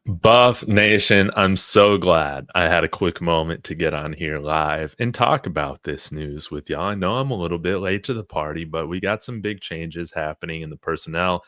Buff Nation, I'm so glad I had a quick moment to get on here live and talk about this news with y'all. I know I'm a little bit late to the party, but we got some big changes happening in the personnel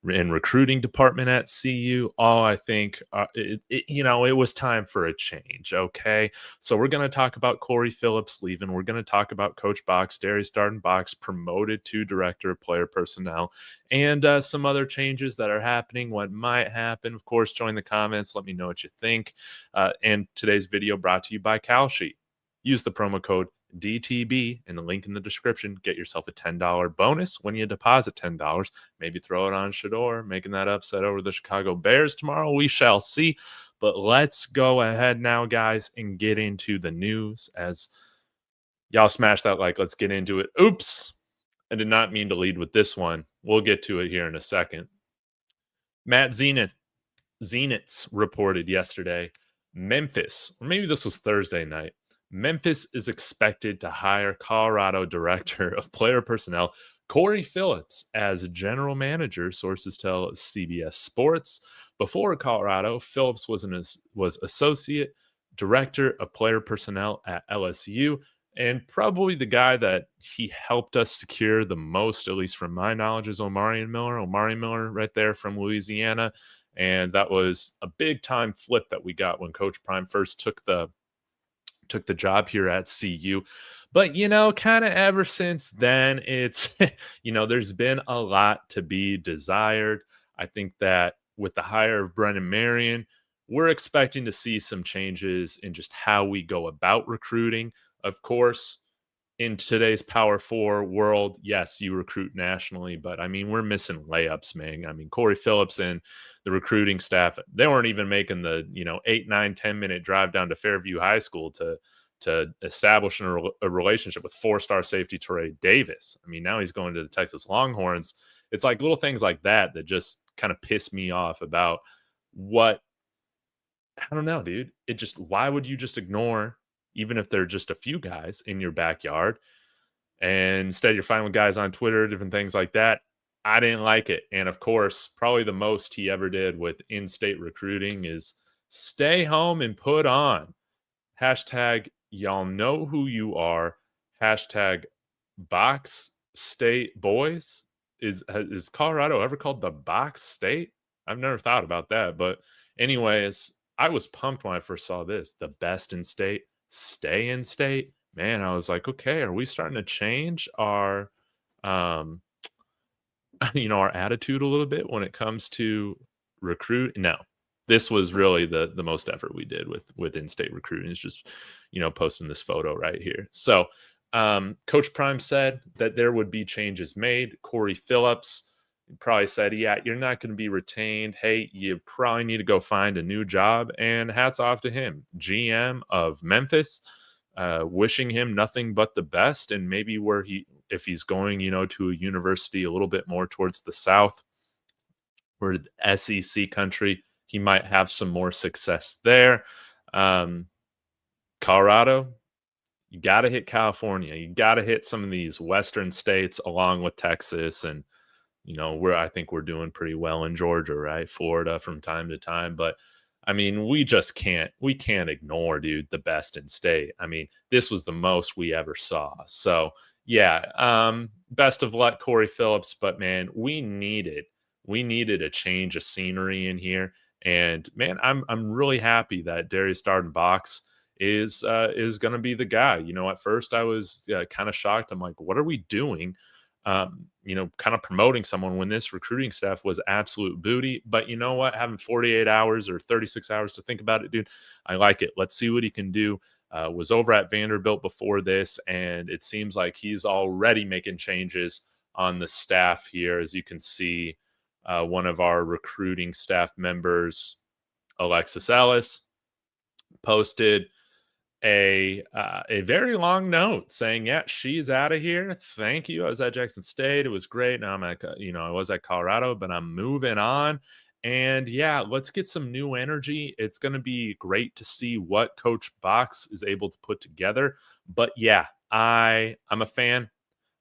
and recruiting department at CU. All I think, it was time for a change. Okay, so we're going to talk about Corey Phillips leaving. We're going to talk about Coach Box, Darrius-Darden Box, promoted to director of player personnel, and some other changes that are happening. What might happen, of course. Join the comments. Let me know what you think. And today's video brought to you by CalSheet. Use the promo code DTB in the link in the description. Get yourself a $10 bonus when you deposit $10. Maybe throw it on Shador, making that upset over the Chicago Bears tomorrow. We shall see. But let's go ahead now, guys, and get into the news. As y'all smash that like, let's get into it. Oops. I did not mean to lead with this one. We'll get to it here in a second. Matt Zenitz reported yesterday Memphis, or maybe this was Thursday night. Memphis is expected to hire Colorado director of player personnel Corey Phillips as general manager, sources tell CBS Sports. Before Colorado, Phillips was associate director of player personnel at LSU, and probably the guy that he helped us secure the most, at least from my knowledge, is Omari Miller right there from Louisiana. And that was a big time flip that we got when Coach Prime first took the job here at CU. But kind of ever since then, it's there's been a lot to be desired. I think that with the hire of Brennan Marion, we're expecting to see some changes in just how we go about recruiting. Of course, in today's Power Four world, yes, you recruit nationally, but I mean, we're missing layups, man. I mean, Corey Phillips and the recruiting staff, they weren't even making the 8, 9, 10 minute drive down to Fairview High School to establish a relationship with 4-star safety Torrey Davis. I mean, now he's going to the Texas Longhorns. It's like little things like that that just kind of piss me off about what I don't know, dude. It just why would you just ignore, even if they're just a few guys in your backyard, and instead you're finding with guys on Twitter, different things like that. I didn't like it. And of course, probably the most he ever did with in-state recruiting is stay home and put on. Hashtag y'all know who you are. Hashtag Box State Boys. Is Colorado ever called the Box State? I've never thought about that. But anyways, I was pumped when I first saw this. The best in state, stay in state. Man, I was like, okay, are we starting to change our um our attitude a little bit when it comes to recruit? No. This was really the most effort we did with in-state recruiting. It's just, posting this photo right here. So Coach Prime said that there would be changes made. Corey Phillips probably said, yeah, you're not going to be retained. Hey, you probably need to go find a new job. And hats off to him, GM of Memphis. Wishing him nothing but the best, and maybe if he's going, to a university a little bit more towards the South, or SEC country, he might have some more success there. Colorado, you got to hit California. You got to hit some of these Western states along with Texas. And, I think we're doing pretty well in Georgia, right? Florida from time to time. But I mean, we can't ignore, dude, the best in state. I mean, this was the most we ever saw. So yeah, best of luck, Corey Phillips. But man, we needed a change of scenery in here. And man, I'm really happy that Darrius-Darden Box is going to be the guy. At first I was kind of shocked. I'm like, what are we doing? Kind of promoting someone when this recruiting staff was absolute booty. But you know what? Having 48 hours or 36 hours to think about it, dude, I like it. Let's see what he can do. Was over at Vanderbilt before this, and it seems like he's already making changes on the staff here. As you can see, one of our recruiting staff members, Alexis Ellis, posted a very long note saying, yeah, she's out of here. Thank you. I was at Jackson State. It was great. Now I'm at, I was at Colorado, but I'm moving on. And yeah, let's get some new energy. It's going to be great to see what Coach Box is able to put together. But yeah, I'm a fan.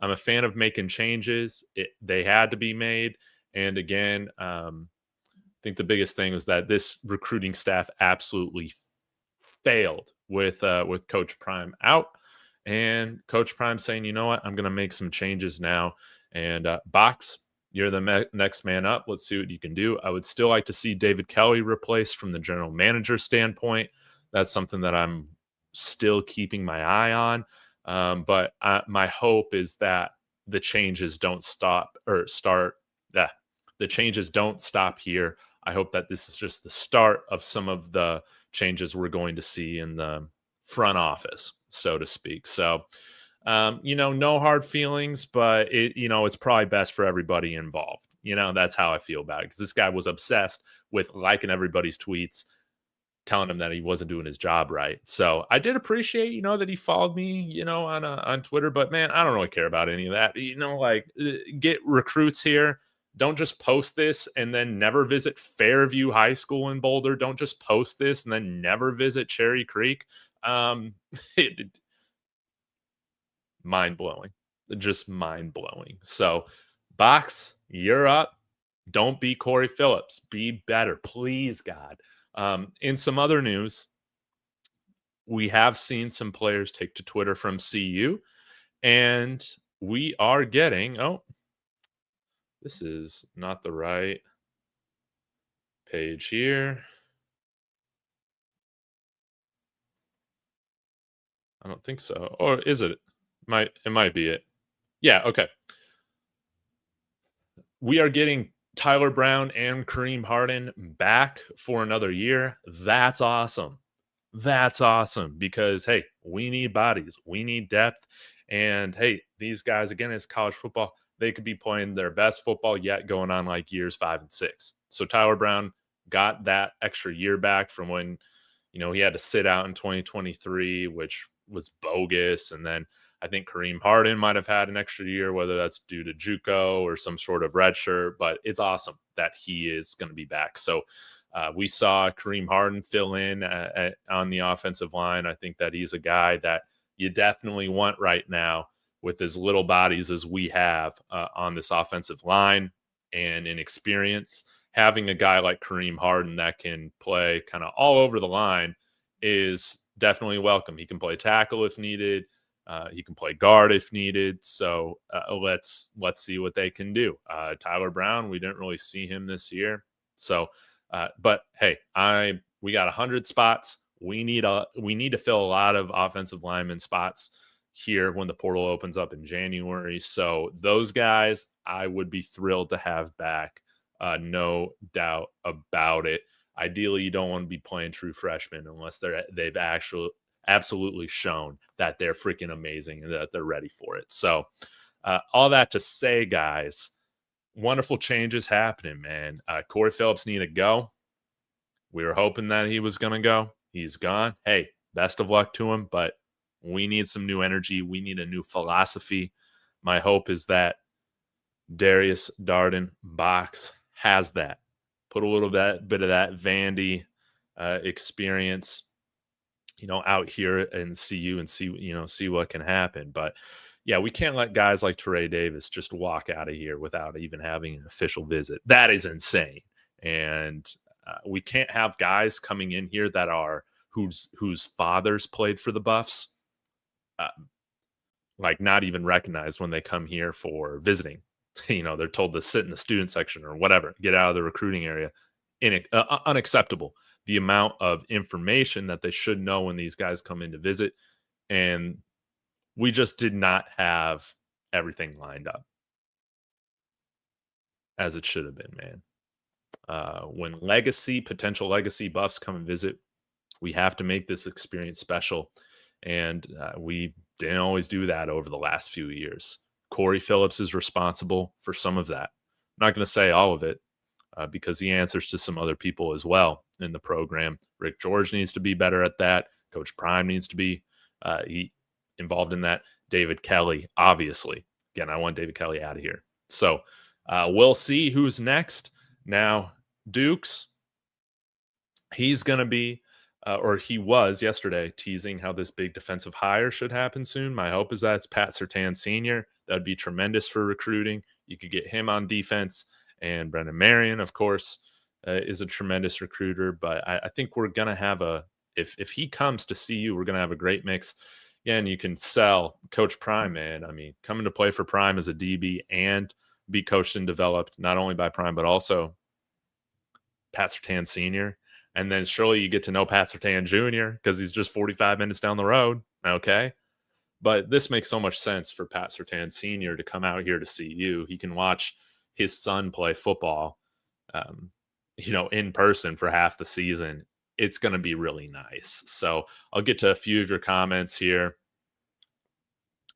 I'm a fan of making changes. They had to be made. And again, think the biggest thing was that this recruiting staff absolutely failed with Coach Prime out, and Coach Prime saying, "You know what? I'm going to make some changes now." And Box, you're the next man up. Let's see what you can do. I would still like to see David Kelly replaced from the general manager standpoint. That's something that I'm still keeping my eye on. But my hope is that the changes don't stop or start. The changes don't stop here. I hope that this is just the start of some of the changes we're going to see in the front office, so to speak. So, no hard feelings, but it's probably best for everybody involved. That's how I feel about it because this guy was obsessed with liking everybody's tweets, telling him that he wasn't doing his job right. So I did appreciate, that he followed me, on Twitter. But man, I don't really care about any of that. Get recruits here. Don't just post this and then never visit Fairview High School in Boulder. Don't just post this and then never visit Cherry Creek. Um, Mind blowing, just mind blowing. So, Box, you're up. Don't be Corey Phillips. Be better, please, God. In some other news, we have seen some players take to Twitter from CU, and we are getting. Oh, this is not the right page here. I don't think so. Or is it? It might be it. Yeah, okay. We are getting Tyler Brown and Kareem Harden back for another year. That's awesome. That's awesome because, hey, we need bodies, we need depth. And hey, these guys, again, it's college football. They could be playing their best football yet going on like years 5 and 6. So Tyler Brown got that extra year back from when, he had to sit out in 2023, which was bogus. And then I think Kareem Harden might have had an extra year, whether that's due to JUCO or some sort of red shirt, but it's awesome that he is going to be back. So we saw Kareem Harden fill in on the offensive line. I think that he's a guy that you definitely want right now with as little bodies as we have on this offensive line and in experience. Having a guy like Kareem Harden that can play kind of all over the line is definitely welcome. He can play tackle if needed. He can play guard if needed. So let's see what they can do. Tyler Brown, we didn't really see him this year. So, but hey, we got 100 spots. We need to fill a lot of offensive lineman spots here when the portal opens up in January. So those guys, I would be thrilled to have back. No doubt about it. Ideally, you don't want to be playing true freshmen unless they've actually absolutely shown that they're freaking amazing and that they're ready for it. So all that to say, guys, wonderful changes happening, man. Corey Phillips need to go. We were hoping that he was going to go. He's gone. Hey, best of luck to him, but we need some new energy. We need a new philosophy. My hope is that Darrius-Darden Box has that. Put a little bit of that Vandy experience, out here and see what can happen. But yeah, we can't let guys like Teray Davis just walk out of here without even having an official visit. That is insane. And we can't have guys coming in here that are whose fathers played for the Buffs, like not even recognized when they come here for visiting. They're told to sit in the student section or whatever, get out of the recruiting area. Unacceptable. The amount of information that they should know when these guys come in to visit. And we just did not have everything lined up as it should have been, man. When potential legacy buffs come and visit, we have to make this experience special. And we didn't always do that over the last few years. Corey Phillips is responsible for some of that. I'm not going to say all of it because he answers to some other people as well in the program. Rick George needs to be better at that. Coach Prime needs to be involved in that. David Kelly, obviously. Again, I want David Kelly out of here. So we'll see who's next. Now, Dukes, he's going to be, or he was yesterday, teasing how this big defensive hire should happen soon. My hope is that it's Pat Surtain Sr. That would be tremendous for recruiting. You could get him on defense and Brennan Marion, of course. is a tremendous recruiter, but I think we're gonna have if he comes to CU, we're gonna have a great mix. Again, you can sell Coach Prime, man. I mean, coming to play for Prime as a DB and be coached and developed not only by Prime but also Pat Surtain Sr. And then surely you get to know Pat Surtain Jr. because he's just 45 minutes down the road. Okay. But this makes so much sense for Pat Surtain Sr. to come out here to CU. He can watch his son play football, um, in person for half the season. It's going to be really nice. So I'll get to a few of your comments here,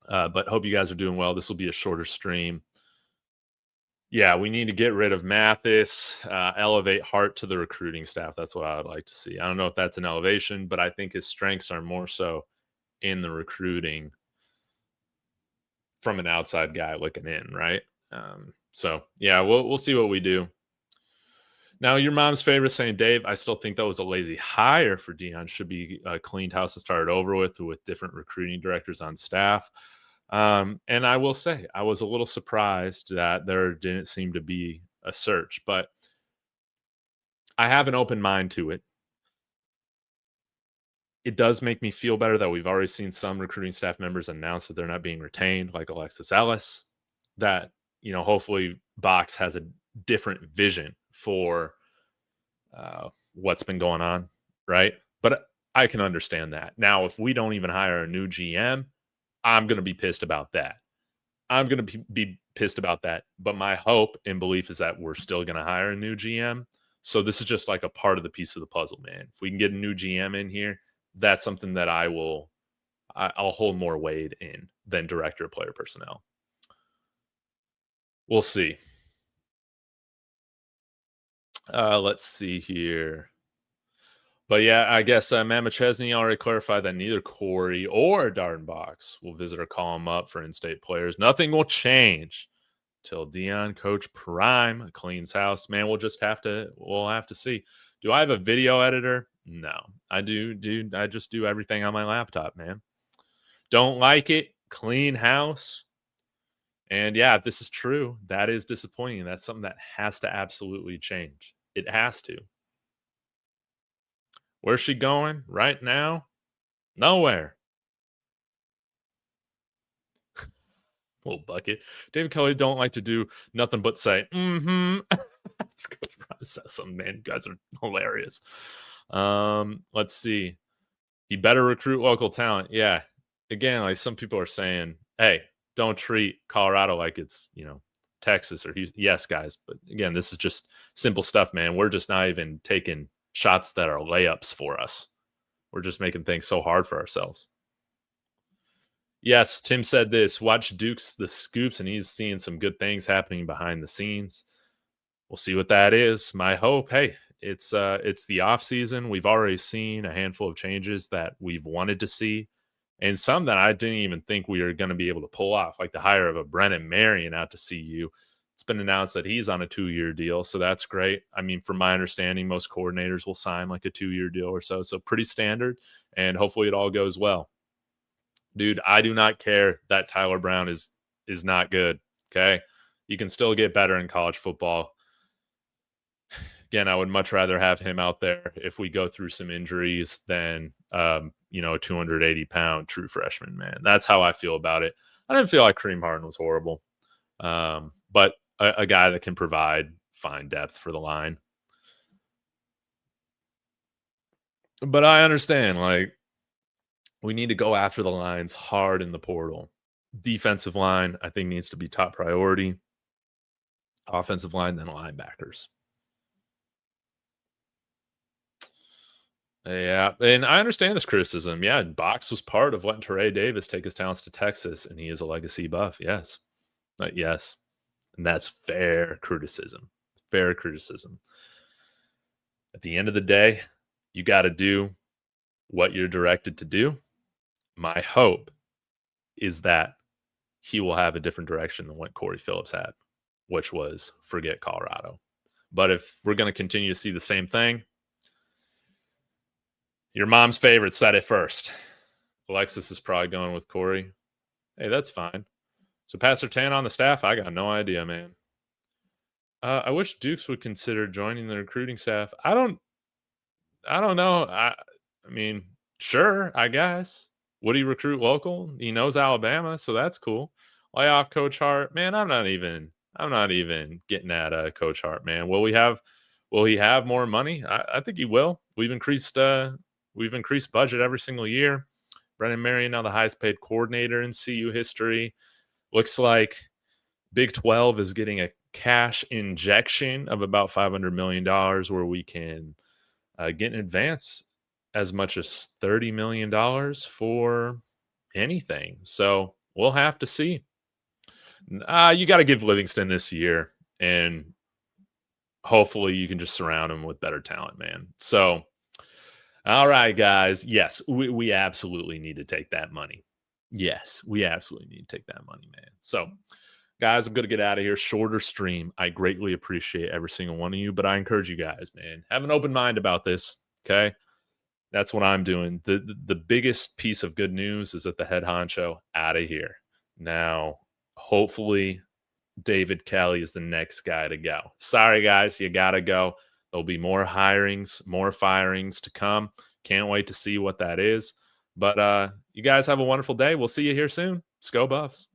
but hope you guys are doing well. This will be a shorter stream. Yeah, we need to get rid of Mathis, elevate Hart to the recruiting staff. That's what I would like to see. I don't know if that's an elevation, but I think his strengths are more so in the recruiting from an outside guy looking in, right? So yeah, we'll see what we do. Now, your mom's favorite saying, Dave, I still think that was a lazy hire for Deion. Should be cleaned house and started over with different recruiting directors on staff. And I will say, I was a little surprised that there didn't seem to be a search, but I have an open mind to it. It does make me feel better that we've already seen some recruiting staff members announce that they're not being retained, like Alexis Ellis, that, hopefully Box has a different vision for what's been going on, right? But I can understand that. Now, if we don't even hire a new GM, I'm going to be pissed about that. I'm going to be pissed about that. But my hope and belief is that we're still going to hire a new GM. So this is just like a part of the piece of the puzzle, man. If we can get a new GM in here, that's something that I'll hold more weight in than director of player personnel. We'll see. Let's see here. But yeah, I guess Matt McChesney already clarified that neither Corey or Darden Box will visit or call him up for in-state players. Nothing will change till Deion Coach Prime cleans house. Man, we'll have to see. Do I have a video editor? No, I do, dude. I just do everything on my laptop, man. Don't like it? Clean house. And yeah, if this is true, that is disappointing. That's something that has to absolutely change. It has to. Where's she going right now? Nowhere. Little bucket. David Kelly don't like to do nothing but say, mm-hmm. Says something, man. You guys are hilarious. Let's see. He better recruit local talent. Yeah. Again, like some people are saying, hey, don't treat Colorado like it's, Texas or Houston. Yes, guys. But again, this is just simple stuff, man. We're just not even taking shots that are layups for us. We're just making things so hard for ourselves. Yes, Tim said this. Watch Duke's The Scoops, and he's seeing some good things happening behind the scenes. We'll see what that is. My hope, hey, it's the off season. We've already seen a handful of changes that we've wanted to see, and some that I didn't even think we were going to be able to pull off, like the hire of a Brennan Marion out to CU. It's been announced that he's on a 2-year deal, so that's great. I mean, from my understanding, most coordinators will sign like a 2-year deal or so pretty standard, and hopefully it all goes well. Dude, I do not care that Tyler Brown is not good, okay? You can still get better in college football. Again, I would much rather have him out there if we go through some injuries than, a 280-pound true freshman, man. That's how I feel about it. I didn't feel like Kareem Harden was horrible, but a guy that can provide fine depth for the line. But I understand, like, we need to go after the lines hard in the portal. Defensive line, I think, needs to be top priority. Offensive line, then linebackers. Yeah, and I understand this criticism. Yeah, Box was part of letting Teray Davis take his talents to Texas, and he is a legacy buff. Yes. Yes. And that's fair criticism. Fair criticism. At the end of the day, you got to do what you're directed to do. My hope is that he will have a different direction than what Corey Phillips had, which was forget Colorado. But if we're going to continue to see the same thing, your mom's favorite said it first. Alexis is probably going with Corey. Hey, that's fine. So Pat Surtain on the staff, I got no idea, man. I wish Dukes would consider joining the recruiting staff. I don't know. I mean, sure, I guess. Would he recruit local? He knows Alabama, so that's cool. Lay off Coach Hart. Man, I'm not even getting at Coach Hart, man. Will he have more money? I think he will. We've increased budget every single year. Brennan Marion now the highest paid coordinator in CU history. Looks like Big 12 is getting a cash injection of about $500 million dollars where we can get in advance as much as $30 million dollars for anything. So we'll have to see. You got to give Livingston this year, and hopefully you can just surround him with better talent, man. So, all right, guys. Yes, we absolutely need to take that money. Yes, we absolutely need to take that money, man. So, guys, I'm going to get out of here. Shorter stream. I greatly appreciate every single one of you, but I encourage you guys, man, have an open mind about this. Okay. That's what I'm doing. The biggest piece of good news is that the head honcho out of here. Now, hopefully David Kelly is the next guy to go. Sorry guys, you got to go. There'll be more hirings, more firings to come. Can't wait to see what that is. But you guys have a wonderful day. We'll see you here soon. Let's go Buffs.